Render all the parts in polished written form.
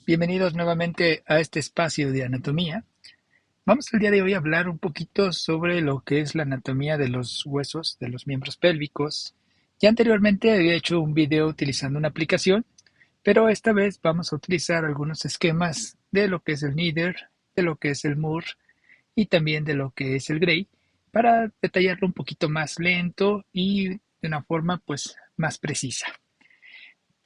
Bienvenidos nuevamente a este espacio de anatomía. Vamos el día de hoy a hablar un poquito sobre lo que es la anatomía de los huesos de los miembros pélvicos. Ya anteriormente había hecho un video utilizando una aplicación, pero esta vez vamos a utilizar algunos esquemas de lo que es el Nieder, de lo que es el Moore y también de lo que es el Gray para detallarlo un poquito más lento y de una forma pues más precisa.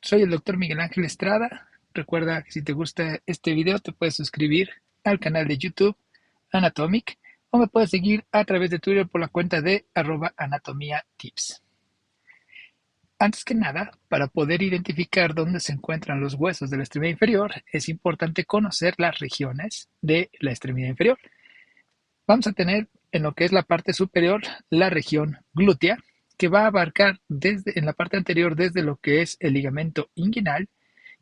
Soy el doctor Miguel Ángel Estrada. Recuerda que si te gusta este video te puedes suscribir al canal de YouTube Anatomic o me puedes seguir a través de Twitter por la cuenta de @anatomiatips. Antes que nada, para poder identificar dónde se encuentran los huesos de la extremidad inferior, es importante conocer las regiones de la extremidad inferior. Vamos a tener en lo que es la parte superior la región glútea, que va a abarcar en la parte anterior desde lo que es el ligamento inguinal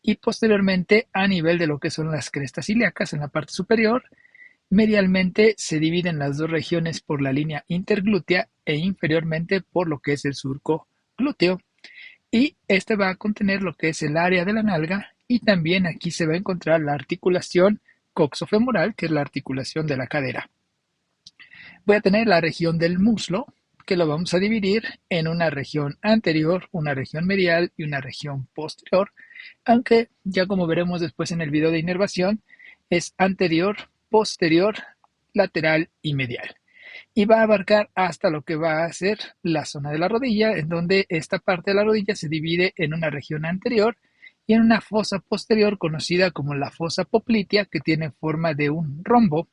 y posteriormente a nivel de lo que son las crestas ilíacas en la parte superior. Medialmente se dividen las dos regiones por la línea interglútea e inferiormente por lo que es el surco glúteo. Y este va a contener lo que es el área de la nalga y también aquí se va a encontrar la articulación coxofemoral, que es la articulación de la cadera. Voy a tener la región del muslo, que lo vamos a dividir en una región anterior, una región medial y una región posterior, aunque ya como veremos después en el video de inervación, es anterior, posterior, lateral y medial. Y va a abarcar hasta lo que va a ser la zona de la rodilla, en donde esta parte de la rodilla se divide en una región anterior y en una fosa posterior conocida como la fosa poplitea, que tiene forma de un rombo.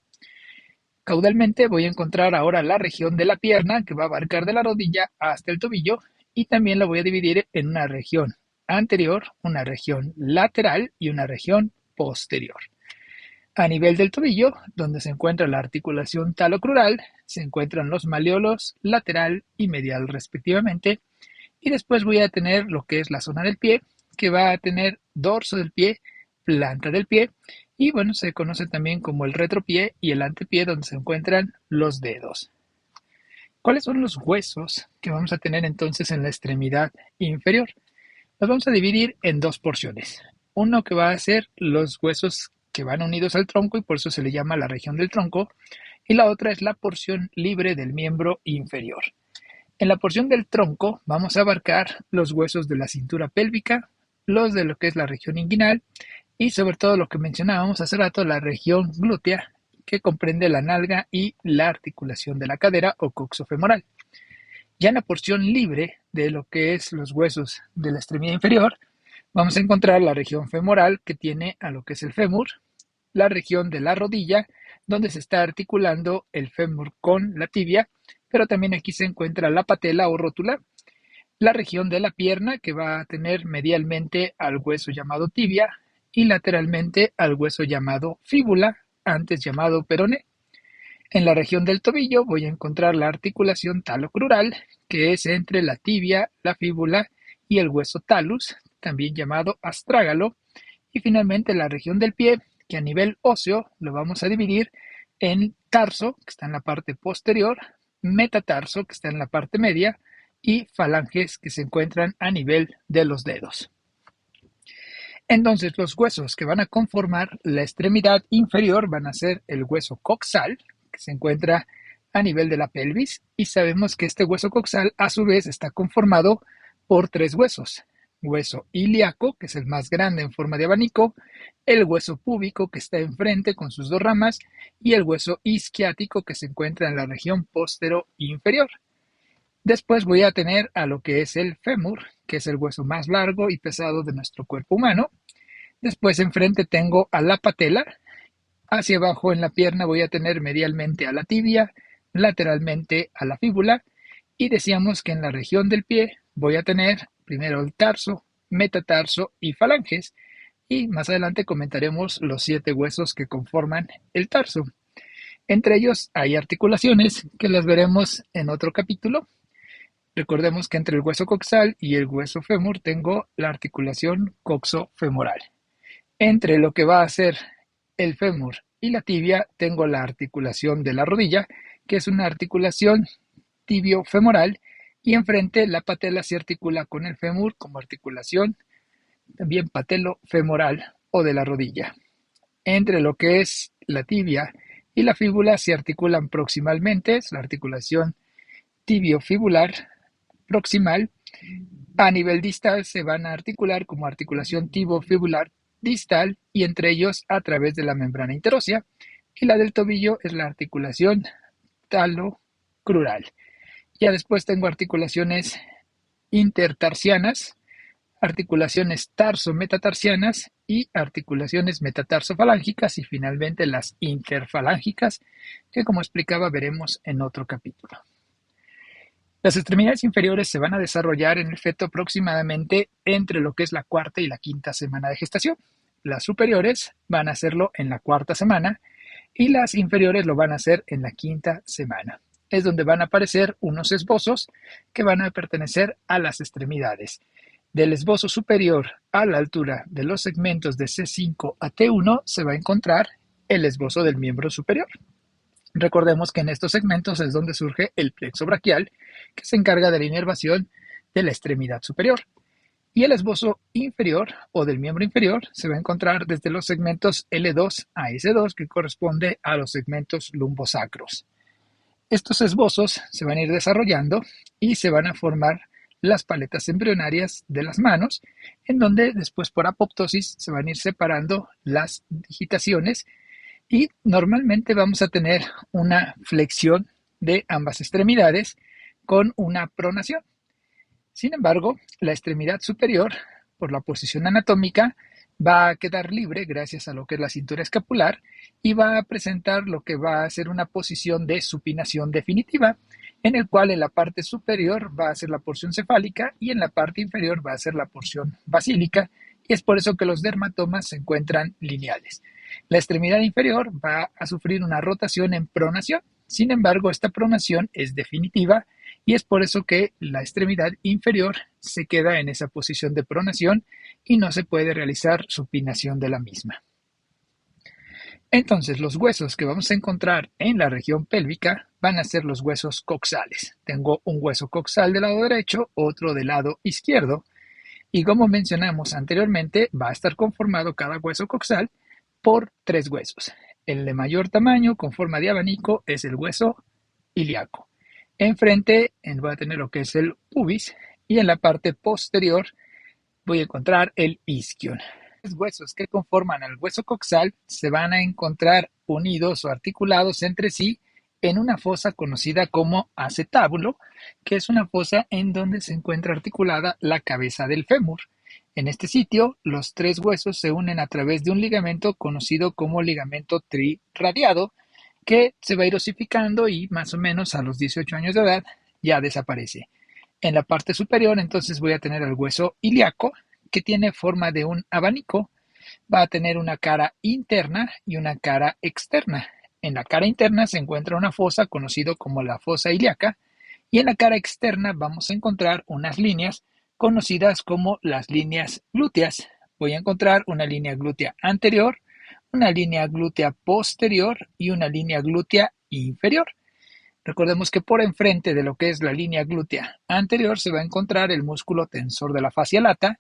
Caudalmente voy a encontrar ahora la región de la pierna, que va a abarcar de la rodilla hasta el tobillo, y también la voy a dividir en una región anterior, una región lateral y una región posterior. A nivel del tobillo, donde se encuentra la articulación talocrural, se encuentran los malleolos lateral y medial respectivamente, y después voy a tener lo que es la zona del pie, que va a tener dorso del pie, planta del pie, y bueno, se conoce también como el retropié y el antepié, donde se encuentran los dedos. ¿Cuáles son los huesos que vamos a tener entonces en la extremidad inferior? Los vamos a dividir en dos porciones. Uno que va a ser los huesos que van unidos al tronco y por eso se le llama la región del tronco, y la otra es la porción libre del miembro inferior. En la porción del tronco vamos a abarcar los huesos de la cintura pélvica, los de lo que es la región inguinal y sobre todo lo que mencionábamos hace rato, la región glútea, que comprende la nalga y la articulación de la cadera o coxofemoral. Ya en la porción libre de lo que es los huesos de la extremidad inferior, vamos a encontrar la región femoral, que tiene a lo que es el fémur, la región de la rodilla, donde se está articulando el fémur con la tibia, pero también aquí se encuentra la patela o rótula, la región de la pierna, que va a tener medialmente al hueso llamado tibia y lateralmente al hueso llamado fíbula, antes llamado peroné. En la región del tobillo voy a encontrar la articulación talocrural, que es entre la tibia, la fíbula y el hueso talus, también llamado astrágalo. Y finalmente la región del pie, que a nivel óseo lo vamos a dividir en tarso, que está en la parte posterior, metatarso, que está en la parte media, y falanges, que se encuentran a nivel de los dedos. Entonces, los huesos que van a conformar la extremidad inferior van a ser el hueso coxal, que se encuentra a nivel de la pelvis, y sabemos que este hueso coxal a su vez está conformado por tres huesos: hueso ilíaco, que es el más grande en forma de abanico, el hueso púbico, que está enfrente con sus dos ramas, y el hueso isquiático, que se encuentra en la región postero inferior. Después voy a tener a lo que es el fémur, que es el hueso más largo y pesado de nuestro cuerpo humano. Después enfrente tengo a la patela. Hacia abajo en la pierna voy a tener medialmente a la tibia, lateralmente a la fíbula, y decíamos que en la región del pie voy a tener primero el tarso, metatarso y falanges, y más adelante comentaremos los 7 huesos que conforman el tarso. Entre ellos hay articulaciones que las veremos en otro capítulo. Recordemos que entre el hueso coxal y el hueso fémur tengo la articulación coxofemoral. Entre lo que va a ser el fémur y la tibia tengo la articulación de la rodilla, que es una articulación tibiofemoral, y enfrente la patela se articula con el fémur como articulación también patelofemoral o de la rodilla. Entre lo que es la tibia y la fíbula se articulan proximalmente, es la articulación tibiofibular proximal. A nivel distal se van a articular como articulación tibiofibular distal y entre ellos a través de la membrana interósea. Y la del tobillo es la articulación talocrural. Ya después tengo articulaciones intertarsianas, articulaciones tarso-metatarsianas y articulaciones metatarsofalángicas y finalmente las interfalángicas, que como explicaba veremos en otro capítulo. Las extremidades inferiores se van a desarrollar en el feto aproximadamente entre lo que es la cuarta y la quinta semana de gestación. Las superiores van a hacerlo en la cuarta semana y las inferiores lo van a hacer en la quinta semana. Es donde van a aparecer unos esbozos que van a pertenecer a las extremidades. Del esbozo superior a la altura de los segmentos de C5 a T1 se va a encontrar el esbozo del miembro superior. Recordemos que en estos segmentos es donde surge el plexo braquial, que se encarga de la inervación de la extremidad superior. Y el esbozo inferior o del miembro inferior se va a encontrar desde los segmentos L2 a S2, que corresponde a los segmentos lumbosacros. Estos esbozos se van a ir desarrollando y se van a formar las paletas embrionarias de las manos, en donde después por apoptosis se van a ir separando las digitaciones y normalmente vamos a tener una flexión de ambas extremidades con una pronación. Sin embargo, la extremidad superior, por la posición anatómica, va a quedar libre gracias a lo que es la cintura escapular y va a presentar lo que va a ser una posición de supinación definitiva, en el cual en la parte superior va a ser la porción cefálica y en la parte inferior va a ser la porción basílica, y es por eso que los dermatomas se encuentran lineales. La extremidad inferior va a sufrir una rotación en pronación, sin embargo, esta pronación es definitiva y es por eso que la extremidad inferior se queda en esa posición de pronación y no se puede realizar supinación de la misma. Entonces, los huesos que vamos a encontrar en la región pélvica van a ser los huesos coxales. Tengo un hueso coxal del lado derecho, otro del lado izquierdo, y como mencionamos anteriormente, va a estar conformado cada hueso coxal por 3 huesos. El de mayor tamaño, con forma de abanico, es el hueso ilíaco. Enfrente voy a tener lo que es el pubis y en la parte posterior voy a encontrar el isquion. Los huesos que conforman el hueso coxal se van a encontrar unidos o articulados entre sí en una fosa conocida como acetábulo, que es una fosa en donde se encuentra articulada la cabeza del fémur. En este sitio, los 3 huesos se unen a través de un ligamento conocido como ligamento triradiado, que se va a ir osificando y más o menos a los 18 años de edad ya desaparece. En la parte superior entonces voy a tener el hueso ilíaco, que tiene forma de un abanico. Va a tener una cara interna y una cara externa. En la cara interna se encuentra una fosa conocida como la fosa ilíaca y en la cara externa vamos a encontrar unas líneas conocidas como las líneas glúteas. Voy a encontrar una línea glútea anterior, una línea glútea posterior y una línea glútea inferior. Recordemos que por enfrente de lo que es la línea glútea anterior se va a encontrar el músculo tensor de la fascia lata,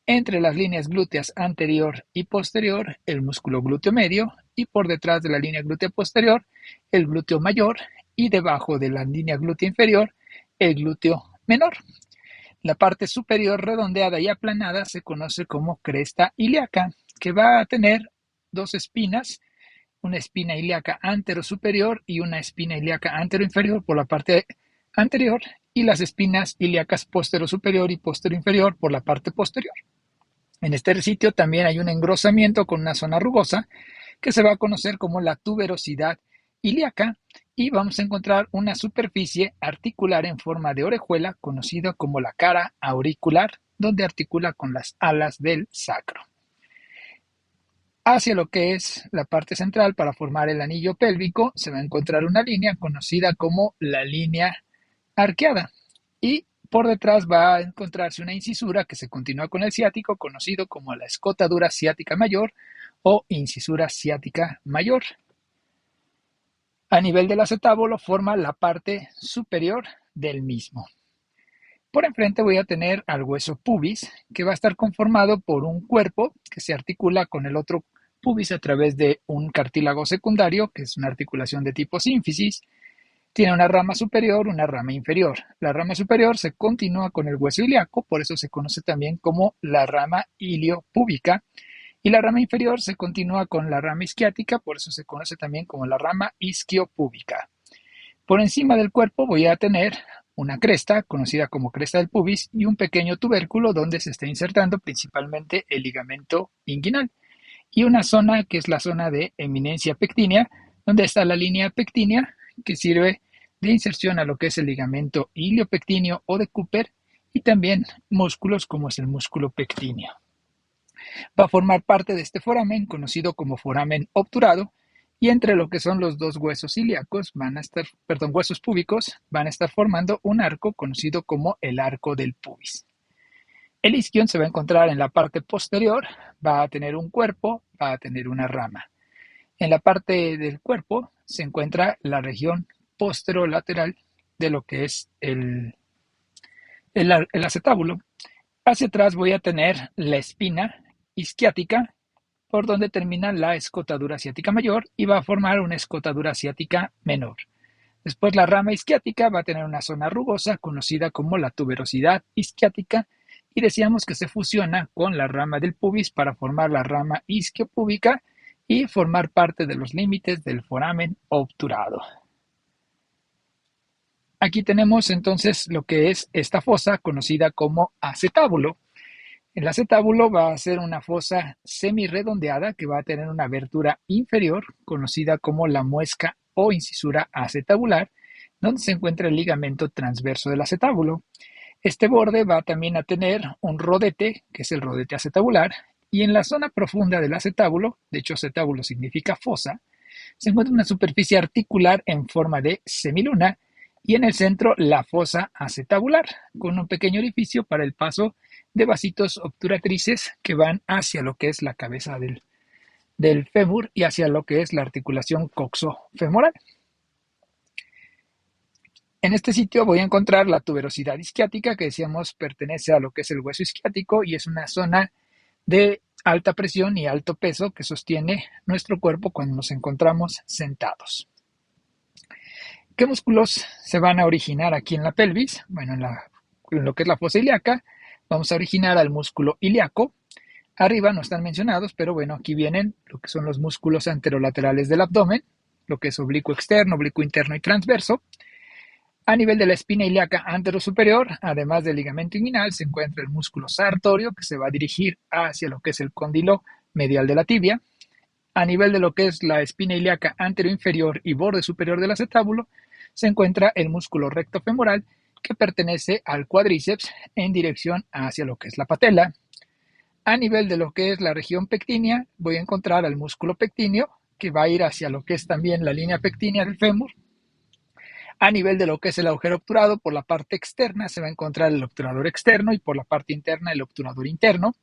entre las líneas glúteas anterior y posterior el músculo glúteo medio y por detrás de la línea glútea posterior el glúteo mayor y debajo de la línea glútea inferior el glúteo menor. La parte superior redondeada y aplanada se conoce como cresta ilíaca, que va a tener 2 espinas, una espina ilíaca anterosuperior y una espina ilíaca anteroinferior por la parte anterior y las espinas ilíacas posterosuperior y posteroinferior por la parte posterior. En este sitio también hay un engrosamiento con una zona rugosa que se va a conocer como la tuberosidad ilíaca y vamos a encontrar una superficie articular en forma de orejuela conocida como la cara auricular, donde articula con las alas del sacro. Hacia lo que es la parte central para formar el anillo pélvico se va a encontrar una línea conocida como la línea arqueada y por detrás va a encontrarse una incisura que se continúa con el ciático conocido como la escotadura ciática mayor o incisura ciática mayor. A nivel del acetábulo forma la parte superior del mismo. Por enfrente voy a tener al hueso pubis, que va a estar conformado por un cuerpo que se articula con el otro pubis a través de un cartílago secundario, que es una articulación de tipo sínfisis. Tiene una rama superior, una rama inferior. La rama superior se continúa con el hueso ilíaco, por eso se conoce también como la rama iliopúbica, y la rama inferior se continúa con la rama isquiática, por eso se conoce también como la rama isquiopúbica. Por encima del cuerpo voy a tener una cresta, conocida como cresta del pubis, y un pequeño tubérculo donde se está insertando principalmente el ligamento inguinal, y una zona que es la zona de eminencia pectínea, donde está la línea pectínea que sirve de inserción a lo que es el ligamento iliopectíneo o de Cooper, y también músculos como es el músculo pectíneo. Va a formar parte de este foramen conocido como foramen obturado, y entre lo que son los dos huesos ilíacos huesos púbicos, van a estar formando un arco conocido como el arco del pubis. El isquion se va a encontrar en la parte posterior, va a tener un cuerpo, va a tener una rama. En la parte del cuerpo se encuentra la región posterolateral de lo que es el acetábulo. Hacia atrás voy a tener la espina isquiática, por donde termina la escotadura ciática mayor y va a formar una escotadura ciática menor. Después la rama isquiática va a tener una zona rugosa conocida como la tuberosidad isquiática, y decíamos que se fusiona con la rama del pubis para formar la rama isquiopúbica y formar parte de los límites del foramen obturado. Aquí tenemos entonces lo que es esta fosa conocida como acetábulo. El acetábulo va a ser una fosa semirredondeada que va a tener una abertura inferior conocida como la muesca o incisura acetabular, donde se encuentra el ligamento transverso del acetábulo. Este borde va también a tener un rodete, que es el rodete acetabular, y en la zona profunda del acetábulo, de hecho acetábulo significa fosa, se encuentra una superficie articular en forma de semiluna, y en el centro la fosa acetabular, con un pequeño orificio para el paso de vasitos obturatrices que van hacia lo que es la cabeza del fémur y hacia lo que es la articulación coxofemoral. En este sitio voy a encontrar la tuberosidad isquiática, que decíamos pertenece a lo que es el hueso isquiático y es una zona de alta presión y alto peso que sostiene nuestro cuerpo cuando nos encontramos sentados. ¿Qué músculos se van a originar aquí en la pelvis? Bueno, en lo que es la fosa ilíaca, vamos a originar al músculo ilíaco. Arriba no están mencionados, pero bueno, aquí vienen lo que son los músculos anterolaterales del abdomen, lo que es oblicuo externo, oblicuo interno y transverso. A nivel de la espina ilíaca anterosuperior, además del ligamento inguinal, se encuentra el músculo sartorio, que se va a dirigir hacia lo que es el cóndilo medial de la tibia. A nivel de lo que es la espina ilíaca anteroinferior y borde superior del acetábulo, se encuentra el músculo recto femoral, que pertenece al cuádriceps en dirección hacia lo que es la patela. A nivel de lo que es la región pectínea, voy a encontrar al músculo pectíneo, que va a ir hacia lo que es también la línea pectínea del fémur. A nivel de lo que es el agujero obturado, por la parte externa se va a encontrar el obturador externo y por la parte interna el obturador interno.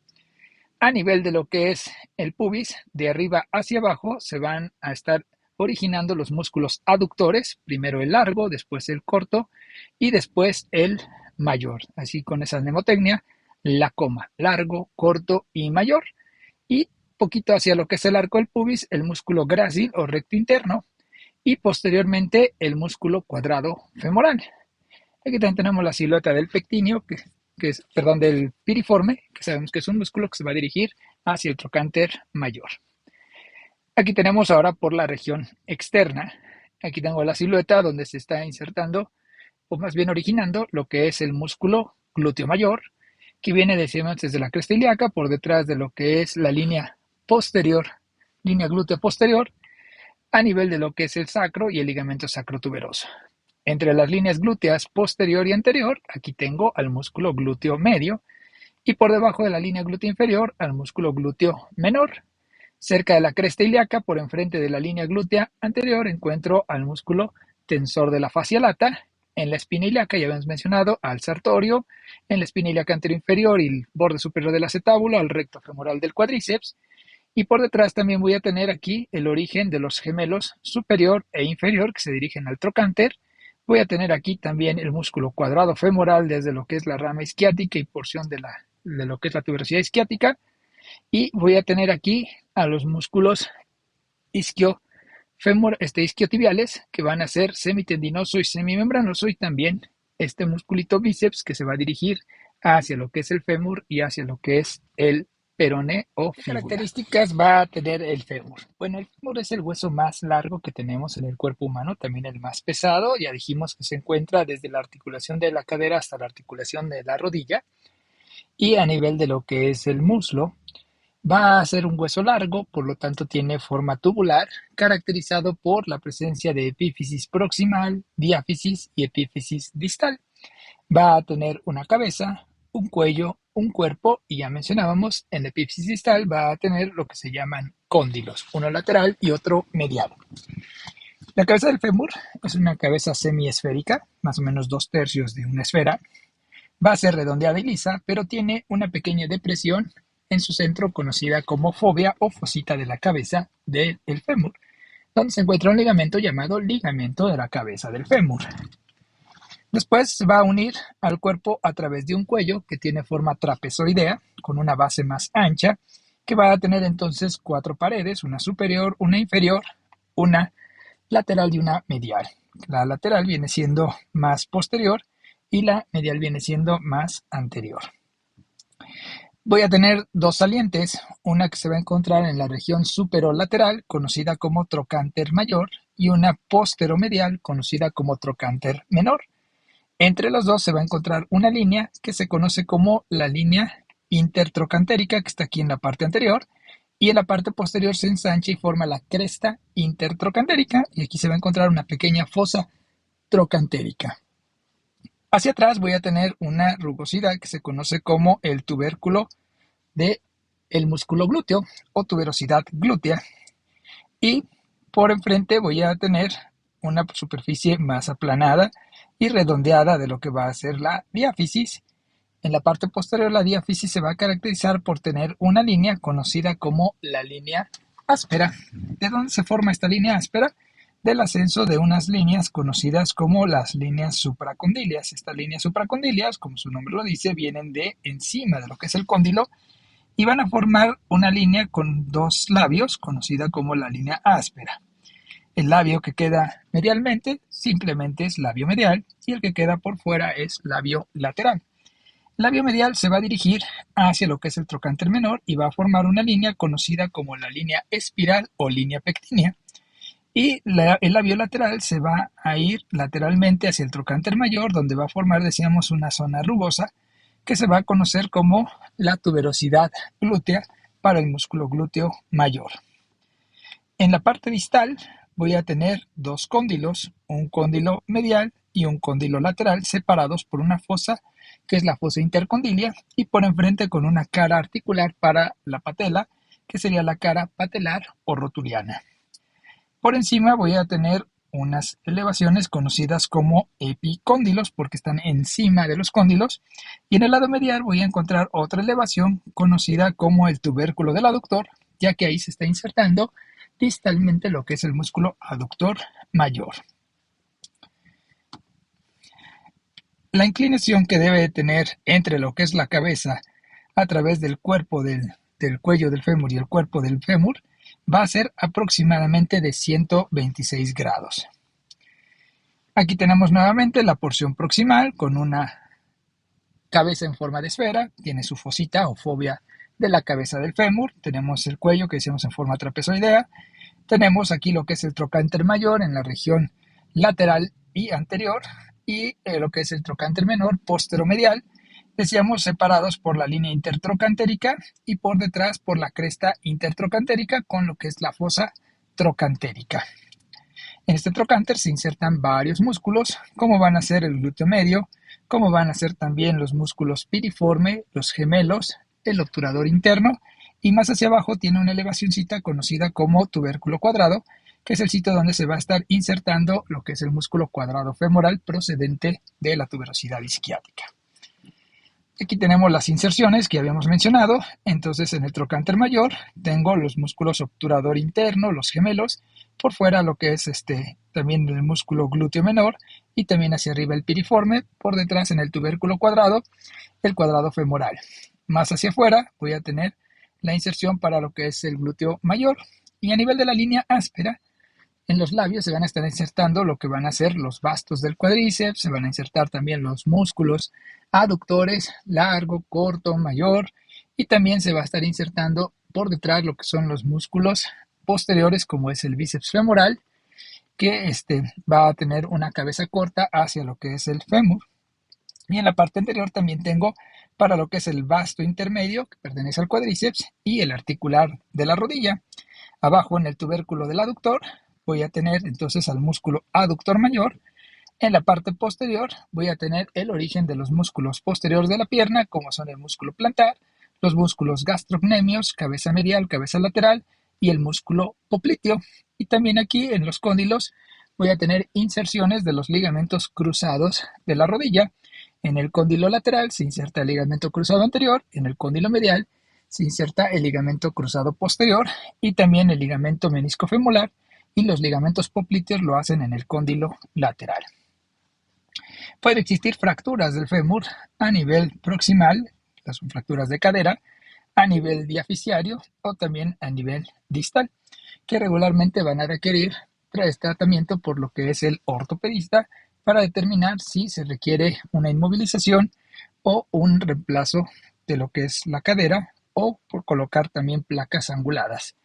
A nivel de lo que es el pubis, de arriba hacia abajo se van a estar originando los músculos aductores, primero el largo, después el corto y después el mayor. Así con esa mnemotecnia, la coma, largo, corto y mayor. Y poquito hacia lo que es el arco del pubis, el músculo grácil o recto interno y posteriormente el músculo cuadrado femoral. Aquí también tenemos la silueta del pectíneo, del piriforme, que sabemos que es un músculo que se va a dirigir hacia el trocánter mayor. Aquí tenemos ahora por la región externa. Aquí tengo la silueta donde se está insertando, o más bien originando, lo que es el músculo glúteo mayor, que viene, decíamos, desde la cresta ilíaca, por detrás de lo que es la línea posterior, línea glútea posterior, a nivel de lo que es el sacro y el ligamento sacrotuberoso. Entre las líneas glúteas posterior y anterior, aquí tengo al músculo glúteo medio, y por debajo de la línea glútea inferior al músculo glúteo menor. Cerca de la cresta ilíaca, por enfrente de la línea glútea anterior, encuentro al músculo tensor de la fascia lata. En la espina ilíaca, ya habíamos mencionado, al sartorio. En la espina ilíaca anterior inferior y el borde superior del acetábulo, al recto femoral del cuádriceps. Y por detrás también voy a tener aquí el origen de los gemelos superior e inferior que se dirigen al trocánter, Voy a tener aquí también el músculo cuadrado femoral desde lo que es la rama isquiática y porción de lo que es la tuberosidad isquiática. Y voy a tener aquí a los músculos isquiotibiales, que van a ser semitendinoso y semimembranoso, y también este musculito bíceps que se va a dirigir hacia lo que es el fémur y hacia lo que es el peroné o fíbula. ¿Qué características va a tener el fémur? Bueno, el fémur es el hueso más largo que tenemos en el cuerpo humano, también el más pesado. Ya dijimos que se encuentra desde la articulación de la cadera hasta la articulación de la rodilla, y a nivel de lo que es el muslo, va a ser un hueso largo, por lo tanto tiene forma tubular, caracterizado por la presencia de epífisis proximal, diáfisis y epífisis distal. Va a tener una cabeza, un cuello, un cuerpo, y ya mencionábamos, en la epífisis distal va a tener lo que se llaman cóndilos, uno lateral y otro medial. La cabeza del fémur es una cabeza semiesférica, más o menos 2/3 de una esfera. Va a ser redondeada y lisa, pero tiene una pequeña depresión en su centro conocida como fóvea o fosita de la cabeza del fémur, donde se encuentra un ligamento llamado ligamento de la cabeza del fémur. Después se va a unir al cuerpo a través de un cuello que tiene forma trapezoidea, con una base más ancha, que va a tener entonces 4 paredes, una superior, una inferior, una lateral y una medial. La lateral viene siendo más posterior y la medial viene siendo más anterior. Voy a tener 2 salientes, una que se va a encontrar en la región superolateral, conocida como trocánter mayor, y una posteromedial, conocida como trocánter menor. Entre los dos se va a encontrar una línea que se conoce como la línea intertrocantérica, que está aquí en la parte anterior, y en la parte posterior se ensancha y forma la cresta intertrocantérica, y aquí se va a encontrar una pequeña fosa trocantérica. Hacia atrás voy a tener una rugosidad que se conoce como el tubérculo del músculo glúteo o tuberosidad glútea, y por enfrente voy a tener una superficie más aplanada y redondeada de lo que va a ser la diáfisis. En la parte posterior la diáfisis se va a caracterizar por tener una línea conocida como la línea áspera. ¿De dónde se forma esta línea áspera? Del ascenso de unas líneas conocidas como las líneas supracondilias. Estas líneas supracondilias, como su nombre lo dice, vienen de encima de lo que es el cóndilo y van a formar una línea con 2 labios, conocida como la línea áspera. El labio que queda medialmente simplemente es labio medial, y el que queda por fuera es labio lateral. El labio medial se va a dirigir hacia lo que es el trocánter menor y va a formar una línea conocida como la línea espiral o línea pectínea. Y el labio lateral se va a ir lateralmente hacia el trocánter mayor, donde va a formar, decíamos, una zona rugosa que se va a conocer como la tuberosidad glútea para el músculo glúteo mayor. En la parte distal voy a tener 2 cóndilos, un cóndilo medial y un cóndilo lateral, separados por una fosa que es la fosa intercondilia, y por enfrente con una cara articular para la patela, que sería la cara patelar o rotuliana. Por encima voy a tener unas elevaciones conocidas como epicóndilos, porque están encima de los cóndilos, y en el lado medial voy a encontrar otra elevación conocida como el tubérculo del aductor, ya que ahí se está insertando distalmente lo que es el músculo aductor mayor. La inclinación que debe tener entre lo que es la cabeza a través del cuerpo del cuello del fémur y el cuerpo del fémur va a ser aproximadamente de 126 grados. Aquí tenemos nuevamente la porción proximal con una cabeza en forma de esfera, tiene su fosita o fóvea de la cabeza del fémur, tenemos el cuello que decíamos en forma trapezoidea, tenemos aquí lo que es el trocánter mayor en la región lateral y anterior, y lo que es el trocánter menor posteromedial, decíamos separados por la línea intertrocantérica y por detrás por la cresta intertrocantérica con lo que es la fosa trocantérica. En este trocánter se insertan varios músculos, como van a ser el glúteo medio, como van a ser también los músculos piriforme, los gemelos, el obturador interno, y más hacia abajo tiene una elevacióncita conocida como tubérculo cuadrado, que es el sitio donde se va a estar insertando lo que es el músculo cuadrado femoral procedente de la tuberosidad isquiática. Aquí tenemos las inserciones que habíamos mencionado. Entonces en el trocánter mayor tengo los músculos obturador interno, los gemelos, por fuera lo que es también el músculo glúteo menor, y también hacia arriba el piriforme, por detrás en el tubérculo cuadrado, el cuadrado femoral. Más hacia afuera voy a tener la inserción para lo que es el glúteo mayor, y a nivel de la línea áspera, en los labios se van a estar insertando lo que van a ser los vastos del cuádriceps, se van a insertar también los músculos aductores, largo, corto, mayor, y también se va a estar insertando por detrás lo que son los músculos posteriores, como es el bíceps femoral, que va a tener una cabeza corta hacia lo que es el fémur. Y en la parte anterior también tengo para lo que es el vasto intermedio, que pertenece al cuádriceps, y el articular de la rodilla. Abajo en el tubérculo del aductor voy a tener entonces al músculo aductor mayor. En la parte posterior voy a tener el origen de los músculos posteriores de la pierna, como son el músculo plantar, los músculos gastrocnemios, cabeza medial, cabeza lateral, y el músculo popliteo. Y también aquí en los cóndilos voy a tener inserciones de los ligamentos cruzados de la rodilla. En el cóndilo lateral se inserta el ligamento cruzado anterior, en el cóndilo medial se inserta el ligamento cruzado posterior y también el ligamento menisco femoral, y los ligamentos popliteos lo hacen en el cóndilo lateral. Puede existir fracturas del fémur a nivel proximal, las son fracturas de cadera, a nivel diaficiario o también a nivel distal, que regularmente van a requerir tratamiento por lo que es el ortopedista para determinar si se requiere una inmovilización o un reemplazo de lo que es la cadera, o por colocar también placas anguladas.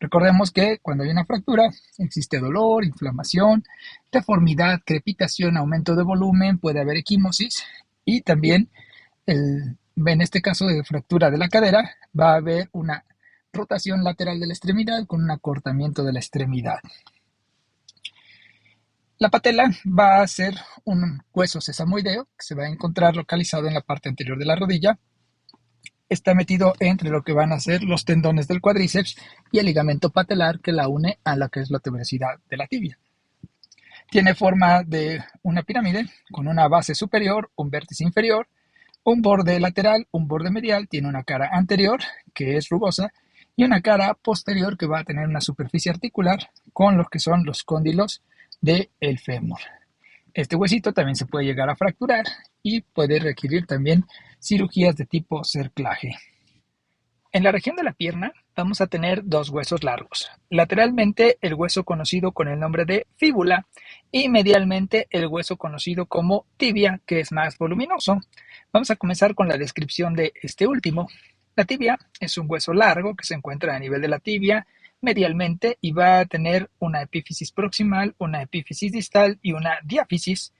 Recordemos que cuando hay una fractura existe dolor, inflamación, deformidad, crepitación, aumento de volumen, puede haber equimosis, y también en este caso de fractura de la cadera va a haber una rotación lateral de la extremidad con un acortamiento de la extremidad. La patela va a ser un hueso sesamoideo que se va a encontrar localizado en la parte anterior de la rodilla. Está metido entre lo que van a ser los tendones del cuádriceps y el ligamento patelar que la une a la que es la tuberosidad de la tibia. Tiene forma de una pirámide con una base superior, un vértice inferior, un borde lateral, un borde medial, tiene una cara anterior que es rugosa y una cara posterior que va a tener una superficie articular con lo que son los cóndilos del fémur. Este huesito también se puede llegar a fracturar y puede requerir también cirugías de tipo cerclaje. En la región de la pierna vamos a tener dos huesos largos. Lateralmente el hueso conocido con el nombre de fíbula y medialmente el hueso conocido como tibia, que es más voluminoso. Vamos a comenzar con la descripción de este último. La tibia es un hueso largo que se encuentra a nivel de la tibia medialmente y va a tener una epífisis proximal, una epífisis distal y una diáfisis.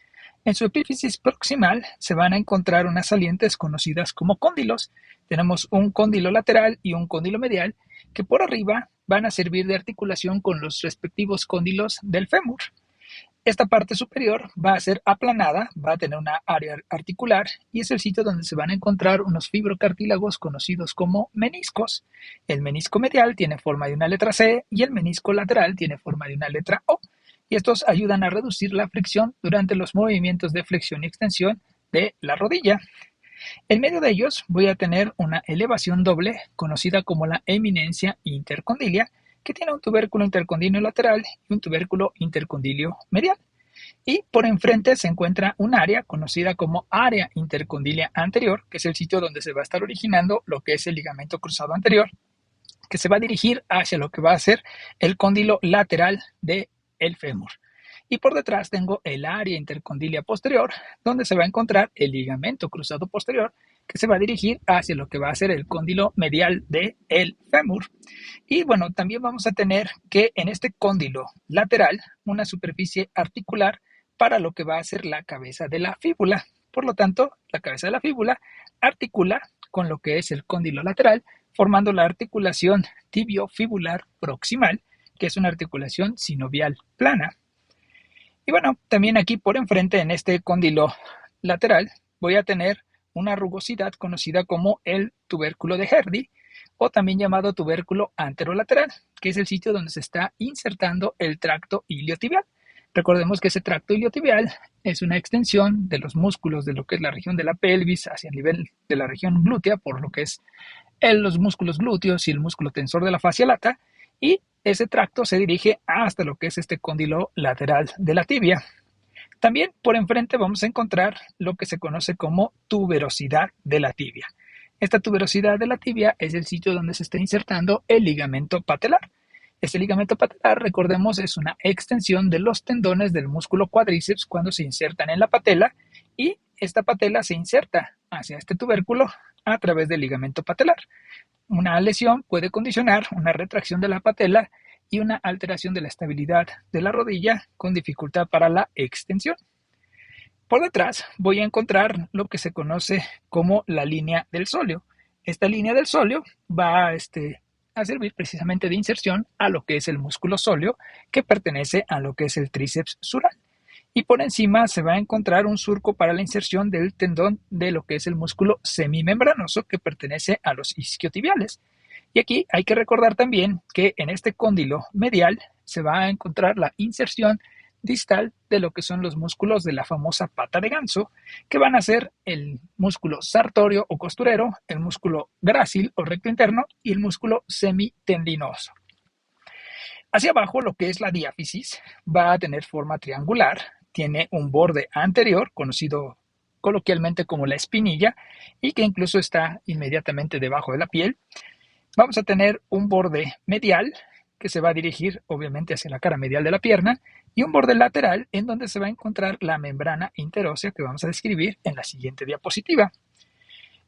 En su epífisis proximal se van a encontrar unas salientes conocidas como cóndilos. Tenemos un cóndilo lateral y un cóndilo medial que por arriba van a servir de articulación con los respectivos cóndilos del fémur. Esta parte superior va a ser aplanada, va a tener una área articular y es el sitio donde se van a encontrar unos fibrocartílagos conocidos como meniscos. El menisco medial tiene forma de una letra C y el menisco lateral tiene forma de una letra O. Y estos ayudan a reducir la fricción durante los movimientos de flexión y extensión de la rodilla. En medio de ellos voy a tener una elevación doble conocida como la eminencia intercondilia, que tiene un tubérculo intercondilio lateral y un tubérculo intercondilio medial. Y por enfrente se encuentra un área conocida como área intercondilia anterior, que es el sitio donde se va a estar originando lo que es el ligamento cruzado anterior, que se va a dirigir hacia lo que va a ser el cóndilo lateral del fémur. Y por detrás tengo el área intercondilia posterior, donde se va a encontrar el ligamento cruzado posterior, que se va a dirigir hacia lo que va a ser el cóndilo medial del fémur. Y bueno, también vamos a tener que en este cóndilo lateral una superficie articular para lo que va a ser la cabeza de la fíbula. Por lo tanto, la cabeza de la fíbula articula con lo que es el cóndilo lateral, formando la articulación tibiofibular proximal, que es una articulación sinovial plana. Y bueno, también aquí por enfrente en este cóndilo lateral voy a tener una rugosidad conocida como el tubérculo de Herdy, o también llamado tubérculo anterolateral, que es el sitio donde se está insertando el tracto iliotibial. Recordemos que ese tracto iliotibial es una extensión de los músculos de lo que es la región de la pelvis hacia el nivel de la región glútea, por lo que es los músculos glúteos y el músculo tensor de la fascia lata, y ese tracto se dirige hasta lo que es este cóndilo lateral de la tibia. También por enfrente vamos a encontrar lo que se conoce como tuberosidad de la tibia. Esta tuberosidad de la tibia es el sitio donde se está insertando el ligamento patelar. Este ligamento patelar, recordemos, es una extensión de los tendones del músculo cuádriceps cuando se insertan en la patela, y esta patela se inserta hacia este tubérculo a través del ligamento patelar. Una lesión puede condicionar una retracción de la patela y una alteración de la estabilidad de la rodilla con dificultad para la extensión. Por detrás voy a encontrar lo que se conoce como la línea del sóleo. Esta línea del sóleo va a servir precisamente de inserción a lo que es el músculo sóleo, que pertenece a lo que es el tríceps sural. Y por encima se va a encontrar un surco para la inserción del tendón de lo que es el músculo semimembranoso, que pertenece a los isquiotibiales. Y aquí hay que recordar también que en este cóndilo medial se va a encontrar la inserción distal de lo que son los músculos de la famosa pata de ganso, que van a ser el músculo sartorio o costurero, el músculo grácil o recto interno y el músculo semitendinoso. Hacia abajo, lo que es la diáfisis va a tener forma triangular, tiene un borde anterior, conocido coloquialmente como la espinilla, y que incluso está inmediatamente debajo de la piel. Vamos a tener un borde medial que se va a dirigir obviamente hacia la cara medial de la pierna, y un borde lateral en donde se va a encontrar la membrana interósea que vamos a describir en la siguiente diapositiva.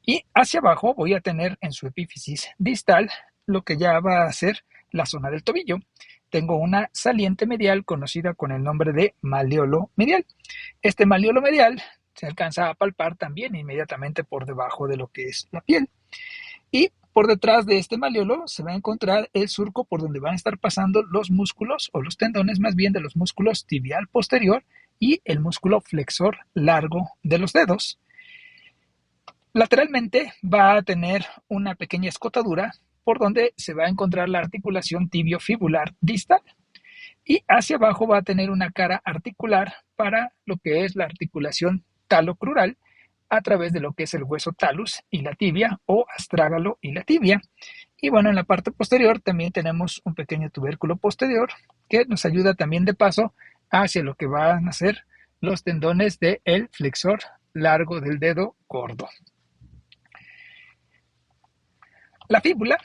Y hacia abajo voy a tener en su epífisis distal lo que ya va a ser la zona del tobillo. Tengo una saliente medial conocida con el nombre de maleolo medial. Este maleolo medial se alcanza a palpar también inmediatamente por debajo de lo que es la piel. Y por detrás de este maleolo se va a encontrar el surco por donde van a estar pasando los músculos, o los tendones más bien, de los músculos tibial posterior y el músculo flexor largo de los dedos. Lateralmente va a tener una pequeña escotadura por donde se va a encontrar la articulación tibiofibular distal, y hacia abajo va a tener una cara articular para lo que es la articulación talocrural a través de lo que es el hueso talus y la tibia, o astrágalo y la tibia. Y bueno, en la parte posterior también tenemos un pequeño tubérculo posterior que nos ayuda también de paso hacia lo que van a ser los tendones del flexor largo del dedo gordo. La fíbula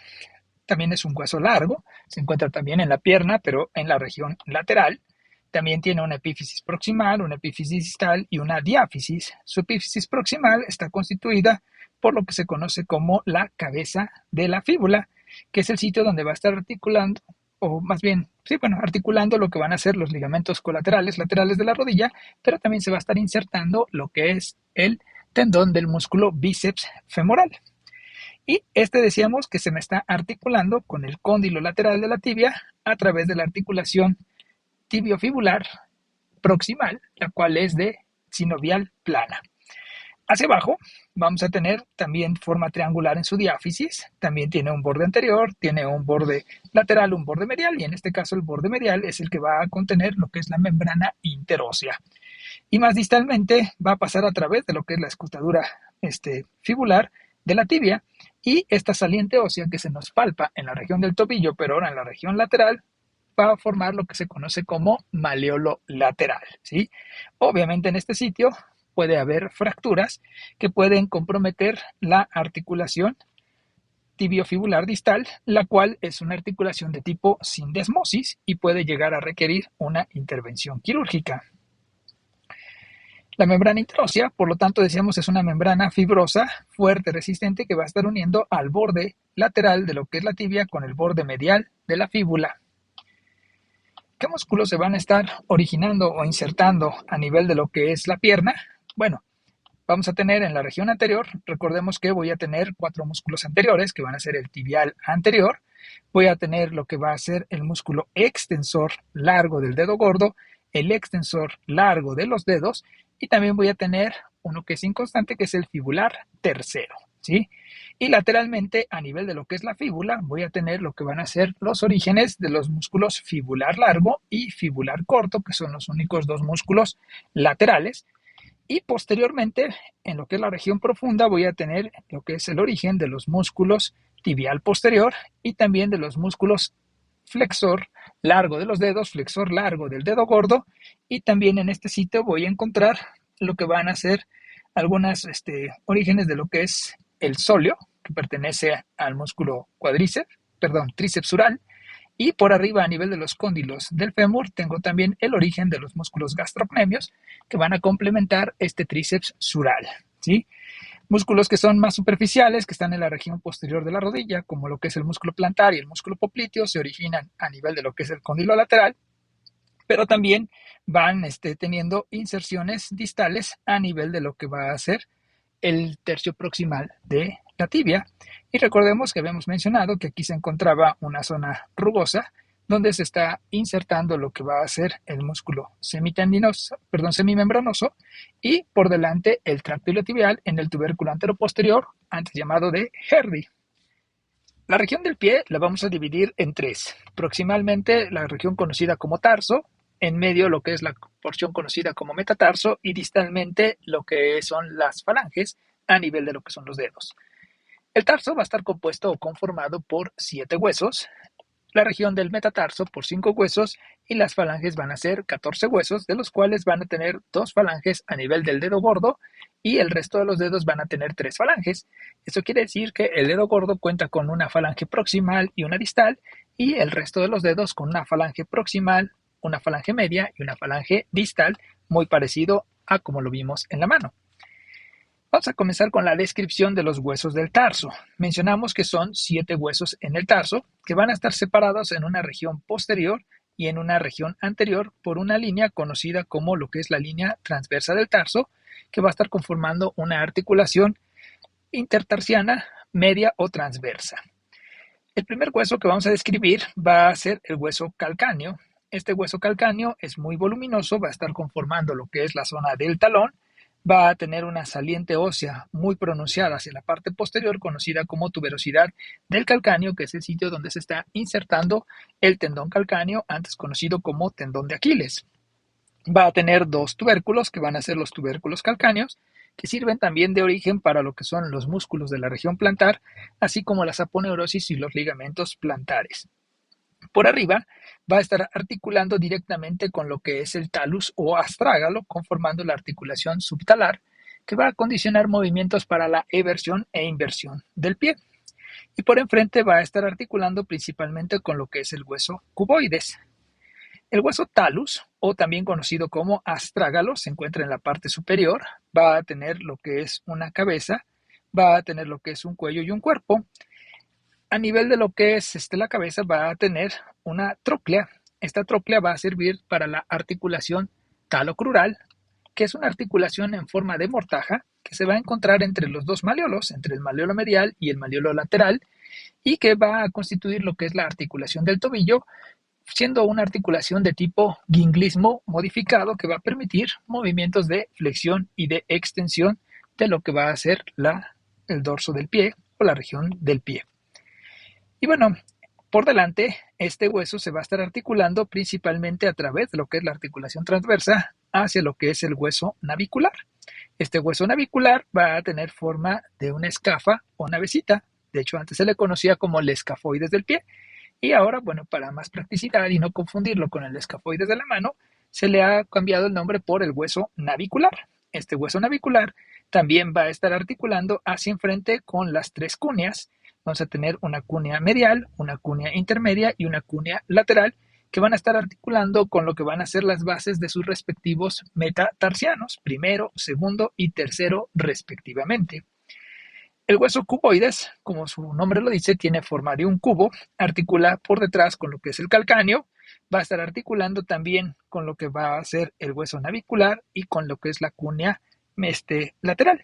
también es un hueso largo, se encuentra también en la pierna, pero en la región lateral. También tiene una epífisis proximal, una epífisis distal y una diáfisis. Su epífisis proximal está constituida por lo que se conoce como la cabeza de la fíbula, que es el sitio donde va a estar articulando, o más bien, articulando lo que van a ser los ligamentos colaterales, laterales de la rodilla, pero también se va a estar insertando lo que es el tendón del músculo bíceps femoral. Y decíamos que se me está articulando con el cóndilo lateral de la tibia a través de la articulación tibiofibular proximal, la cual es de sinovial plana. Hacia abajo vamos a tener también forma triangular en su diáfisis, también tiene un borde anterior, tiene un borde lateral, un borde medial, y en este caso el borde medial es el que va a contener lo que es la membrana interósea. Y más distalmente va a pasar a través de lo que es la escotadura fibular de la tibia, y esta saliente ósea que se nos palpa en la región del tobillo, pero ahora en la región lateral, va a formar lo que se conoce como maleolo lateral, ¿sí? Obviamente en este sitio puede haber fracturas que pueden comprometer la articulación tibiofibular distal, la cual es una articulación de tipo sindesmosis y puede llegar a requerir una intervención quirúrgica. La membrana interósea, por lo tanto, decíamos, es una membrana fibrosa, fuerte, resistente, que va a estar uniendo al borde lateral de lo que es la tibia con el borde medial de la fíbula. ¿Qué músculos se van a estar originando o insertando a nivel de lo que es la pierna? Bueno, vamos a tener en la región anterior, recordemos que voy a tener 4 músculos anteriores, que van a ser el tibial anterior, voy a tener lo que va a ser el músculo extensor largo del dedo gordo, el extensor largo de los dedos, y también voy a tener uno que es inconstante, que es el fibular tercero, ¿sí? Y lateralmente, a nivel de lo que es la fíbula, voy a tener lo que van a ser los orígenes de los músculos fibular largo y fibular corto, que son los únicos 2 músculos laterales. Y posteriormente, en lo que es la región profunda, voy a tener lo que es el origen de los músculos tibial posterior y también de los músculos flexor largo de los dedos, flexor largo del dedo gordo, y también en este sitio voy a encontrar lo que van a ser algunos orígenes de lo que es el sóleo, que pertenece al músculo tríceps sural, y por arriba a nivel de los cóndilos del fémur tengo también el origen de los músculos gastrocnemios que van a complementar este tríceps sural, ¿sí? Músculos que son más superficiales, que están en la región posterior de la rodilla, como lo que es el músculo plantar y el músculo popliteo, se originan a nivel de lo que es el cóndilo lateral, pero también van teniendo inserciones distales a nivel de lo que va a ser el tercio proximal de la tibia. Y recordemos que habíamos mencionado que aquí se encontraba una zona rugosa donde se está insertando lo que va a ser el músculo semimembranoso, y por delante el tracto iliotibial en el tubérculo anteroposterior, antes llamado de Herdy. La región del pie la vamos a dividir en tres. Proximalmente la región conocida como tarso, en medio lo que es la porción conocida como metatarso, y distalmente lo que son las falanges a nivel de lo que son los dedos. El tarso va a estar compuesto o conformado por 7 huesos, la región del metatarso por 5 huesos, y las falanges van a ser 14 huesos, de los cuales van a tener 2 falanges a nivel del dedo gordo y el resto de los dedos van a tener 3 falanges. Eso quiere decir que el dedo gordo cuenta con una falange proximal y una distal, y el resto de los dedos con una falange proximal, una falange media y una falange distal, muy parecido a como lo vimos en la mano. Vamos a comenzar con la descripción de los huesos del tarso. Mencionamos que son 7 huesos en el tarso, que van a estar separados en una región posterior y en una región anterior por una línea conocida como lo que es la línea transversa del tarso, que va a estar conformando una articulación intertarsiana, media o transversa. El primer hueso que vamos a describir va a ser el hueso calcáneo. Este hueso calcáneo es muy voluminoso, va a estar conformando lo que es la zona del talón, va a tener una saliente ósea muy pronunciada hacia la parte posterior, conocida como tuberosidad del calcáneo, que es el sitio donde se está insertando el tendón calcáneo, antes conocido como tendón de Aquiles. Va a tener 2 tubérculos, que van a ser los tubérculos calcáneos, que sirven también de origen para lo que son los músculos de la región plantar, así como las aponeurosis y los ligamentos plantares. Por arriba va a estar articulando directamente con lo que es el talus o astrágalo, conformando la articulación subtalar, que va a condicionar movimientos para la eversión e inversión del pie. Y por enfrente va a estar articulando principalmente con lo que es el hueso cuboides. El hueso talus, o también conocido como astrágalo, se encuentra en la parte superior, va a tener lo que es una cabeza, va a tener lo que es un cuello y un cuerpo. A nivel de lo que es la cabeza va a tener una tróclea. Esta tróclea va a servir para la articulación talocrural, que es una articulación en forma de mortaja que se va a encontrar entre los 2 malleolos, entre el malleolo medial y el malleolo lateral, y que va a constituir lo que es la articulación del tobillo, siendo una articulación de tipo ginglismo modificado que va a permitir movimientos de flexión y de extensión de lo que va a ser el dorso del pie o la región del pie. Y bueno, por delante, este hueso se va a estar articulando principalmente a través de lo que es la articulación transversa hacia lo que es el hueso navicular. Este hueso navicular va a tener forma de una escafa o navecita. De hecho, antes se le conocía como el escafoides del pie. Y ahora, bueno, para más practicidad y no confundirlo con el escafoides de la mano, se le ha cambiado el nombre por el hueso navicular. Este hueso navicular también va a estar articulando hacia enfrente con las 3 cúneas. Vamos a tener una cúnea medial, una cúnea intermedia y una cúnea lateral, que van a estar articulando con lo que van a ser las bases de sus respectivos metatarsianos, primero, segundo y tercero respectivamente. El hueso cuboides, como su nombre lo dice, tiene forma de un cubo, articula por detrás con lo que es el calcáneo, va a estar articulando también con lo que va a ser el hueso navicular y con lo que es la cúnea lateral.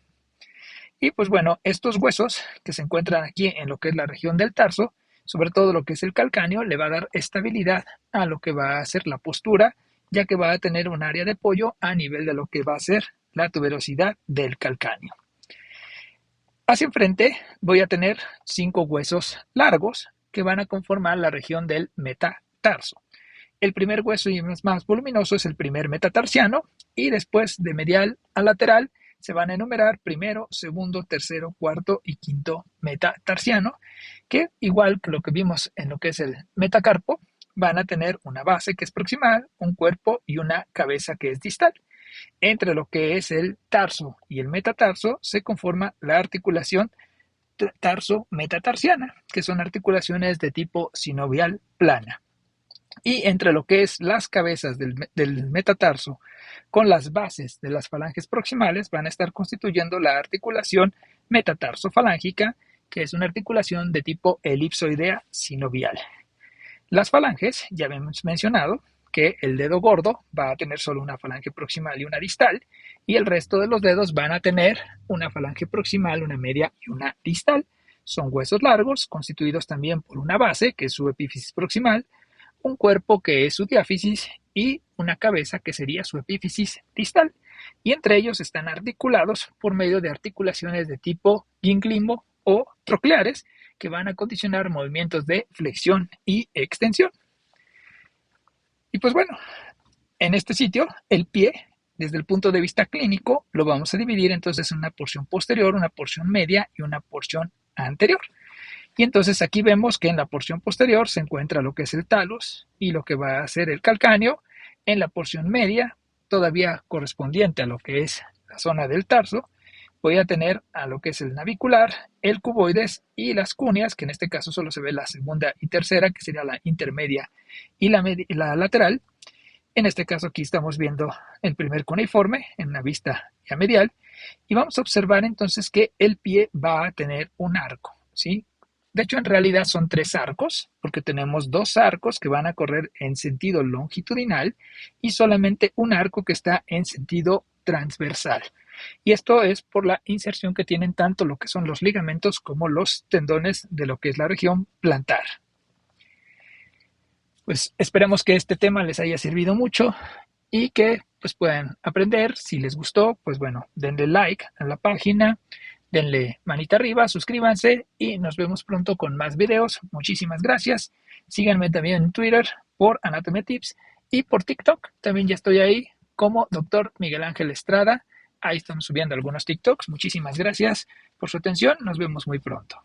Y pues bueno, estos huesos que se encuentran aquí en lo que es la región del tarso, sobre todo lo que es el calcáneo, le va a dar estabilidad a lo que va a ser la postura, ya que va a tener un área de apoyo a nivel de lo que va a ser la tuberosidad del calcáneo. Hacia enfrente voy a tener 5 huesos largos que van a conformar la región del metatarso. El primer hueso y más voluminoso es el primer metatarsiano, y después de medial a lateral se van a enumerar primero, segundo, tercero, cuarto y quinto metatarsiano, que igual que lo que vimos en lo que es el metacarpo, van a tener una base que es proximal, un cuerpo y una cabeza que es distal. Entre lo que es el tarso y el metatarso se conforma la articulación tarso-metatarsiana, que son articulaciones de tipo sinovial plana. Y entre lo que es las cabezas del metatarso con las bases de las falanges proximales van a estar constituyendo la articulación metatarso-falángica, que es una articulación de tipo elipsoidea sinovial. Las falanges, ya hemos mencionado que el dedo gordo va a tener solo una falange proximal y una distal, y el resto de los dedos van a tener una falange proximal, una media y una distal. Son huesos largos, constituidos también por una base, que es su epífisis proximal, un cuerpo que es su diáfisis y una cabeza que sería su epífisis distal. Y entre ellos están articulados por medio de articulaciones de tipo ginglimo o trocleares, que van a condicionar movimientos de flexión y extensión. Y pues bueno, en este sitio, el pie, desde el punto de vista clínico, lo vamos a dividir entonces en una porción posterior, una porción media y una porción anterior. Y entonces aquí vemos que en la porción posterior se encuentra lo que es el talus y lo que va a ser el calcáneo. En la porción media, todavía correspondiente a lo que es la zona del tarso, voy a tener a lo que es el navicular, el cuboides y las cúneas, que en este caso solo se ve la segunda y tercera, que sería la intermedia y la lateral. En este caso aquí estamos viendo el primer cuneiforme en una vista ya medial y vamos a observar entonces que el pie va a tener un arco, ¿sí? De hecho, en realidad son 3 arcos, porque tenemos 2 arcos que van a correr en sentido longitudinal y solamente un arco que está en sentido transversal. Y esto es por la inserción que tienen tanto lo que son los ligamentos como los tendones de lo que es la región plantar. Pues esperemos que este tema les haya servido mucho y que pues puedan aprender. Si les gustó, pues bueno, denle like a la página, denle manita arriba, suscríbanse y nos vemos pronto con más videos. Muchísimas gracias. Síganme también en Twitter por Anatomía Tips y por TikTok. También ya estoy ahí como Dr. Miguel Ángel Estrada. Ahí estamos subiendo algunos TikToks. Muchísimas gracias por su atención. Nos vemos muy pronto.